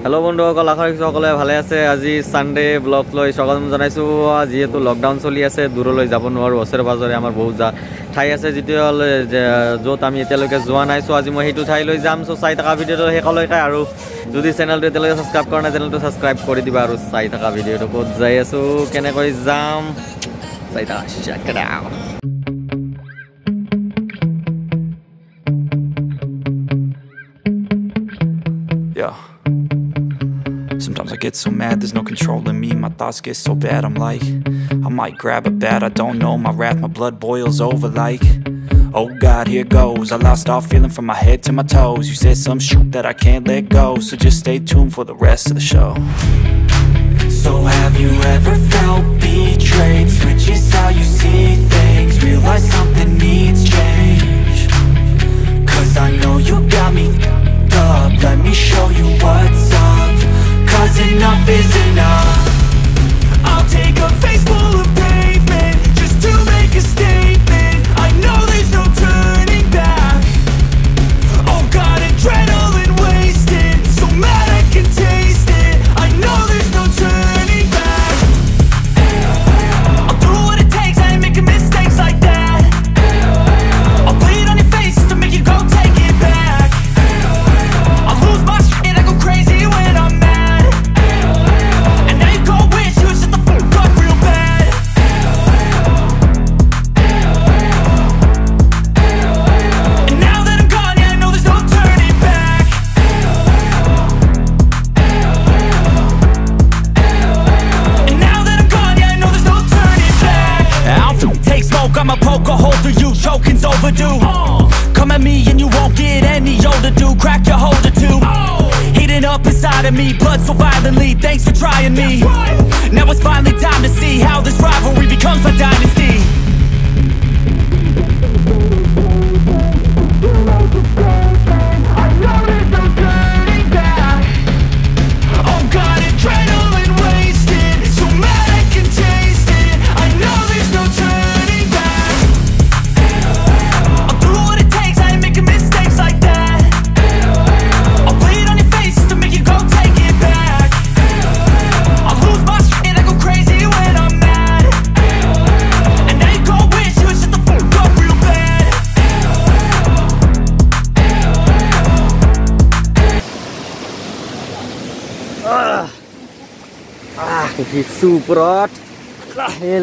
Hello बंधुসকল आशा राखिছো সকলে ভালে আছে আজি সানডে ব্লগ লৈ স্বাগতম জনাইছো যেহেতু লকডাউন চলি আছে দূৰলৈ যাব নোৱাৰো ওচৰে পাজৰে আমাৰ বহুত ঠাই আছে যেটো যত আমি এতিয়ালৈকে যোৱা নাই সো আজি মই হেতু ঠাই লৈ যাম সো চাই থকা ভিডিওটো হেকলৈকে আৰু যদি চেনেলটো এতিয়ালৈকে সাবস্ক্ৰাইব কৰা নাই চেনেলটো সাবস্ক্ৰাইব কৰি দিবা আৰু চাই থকা ভিডিওটো ক'ত যাই আছো কেনেকৈ যাম চাই থকা check it out Sometimes I get so mad, there's no controlling me. My thoughts get so bad, I'm like, I might grab a bat, I don't know. My wrath, my blood boils over like, oh God, here goes. I lost all feeling from my head to my toes. You said some shit that I can't let go, so just stay tuned for the rest of the show. So have you ever felt betrayed? Switches how you see things, realize something needs change. Cause I know you got me up, let me show you what's up. Cause enough is enough. I'll take a face full of pavement just to make a statement. I know there's no turning back. Oh God, adrenaline wasted, so mad I can taste it. I know there's no turning back. I'll do what it takes, I ain't making mistakes like that. I'll bleed on your face to make you go take it back. I'll lose my shit, I go crazy when I'm mad. I'ma poke a hole through you, choking's overdue. Come at me and you won't get any older, dude. Crack your holder too. Heating up inside of me, blood so violently. Thanks for trying me. Now it's finally time to see how this rivalry becomes a dynasty. I know there's no turning back. Oh God, adrenaline wasted, so mad I can taste it. I know there's no turning back. I'll do what it takes, I ain't making mistakes like that. I'll bleed on your face to make you go take it back. I'll lose my shit, I go crazy when I'm mad. And now you gon' wish you would shut the fuck up real bad. Super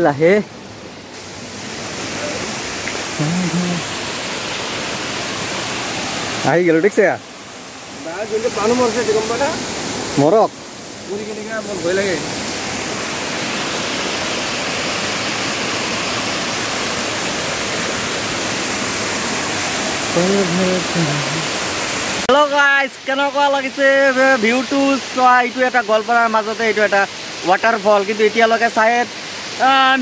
lahe ahi gelo dekse ya ba jole panu morse digam bata morok puri ke diga mon bhoi lage Hello guys, কেনেকুৱা লাগিছে ভিউটো চোৱা এইটো এটা গলপাৰাৰ মাজতে এইটো এটা waterfall কিন্তু এতিয়ালৈকে চাইড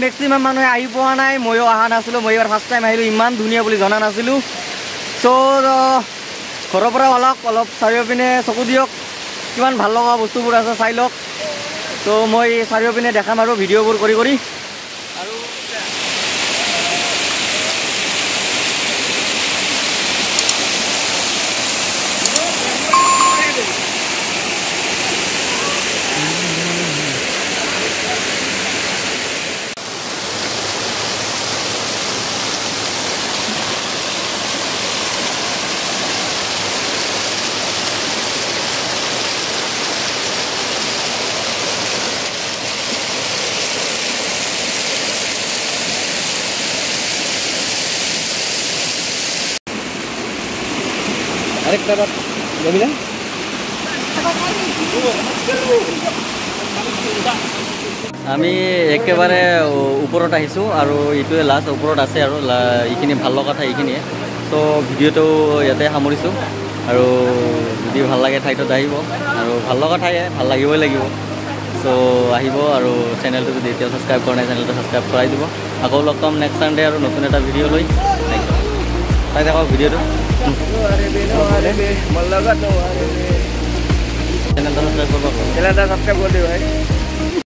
মেক্সিমাম মানুহে আহি পোৱা নাই ময়ো অহা নাছিলোঁ মই এবাৰ ফাৰ্ষ্ট টাইম আহিলোঁ ইমান ধুনীয়া বুলি জনা নাছিলোঁ চ' ঘৰৰ পৰা অলপ চাৰিওপিনে চকু দিয়ক কিমান ভাল লগা বস্তুবোৰ আছে চাই লওক চ' মই চাৰিওপিনে দেখাম আৰু ভিডিঅ'বোৰ কৰি আৰু আৰেকটা বাত যাবি না আমি একেবাৰে ওপৰত আহিছোঁ আৰু এইটোৱে লাষ্ট ওপৰত আছে আৰু এইখিনি ভাল লগা ঠাই এইখিনিয়ে তো ভিডিঅ'টো ইয়াতে সামৰিছোঁ আৰু যদি ভাল লাগে ঠাইটোত আহিব আৰু ভাল লগা ঠাইয়ে ভাল লাগিবই লাগিব চ' আহিব আৰু চেনেলটো যদি এতিয়া ছাবস্ক্ৰাইব কৰা নাই চেনেলটো ছাবস্ক্ৰাইব কৰাই দিব আকৌ লগ পাম নেক্সট ছানডে আৰু নতুন এটা ভিডিঅ' লৈ চাই থাকক ভিডিঅ'টো চেনেলটা সাবস্ক্ৰাইব কৰবা চেনেলটা সাবস্ক্ৰাইব কৰে দিও ভাই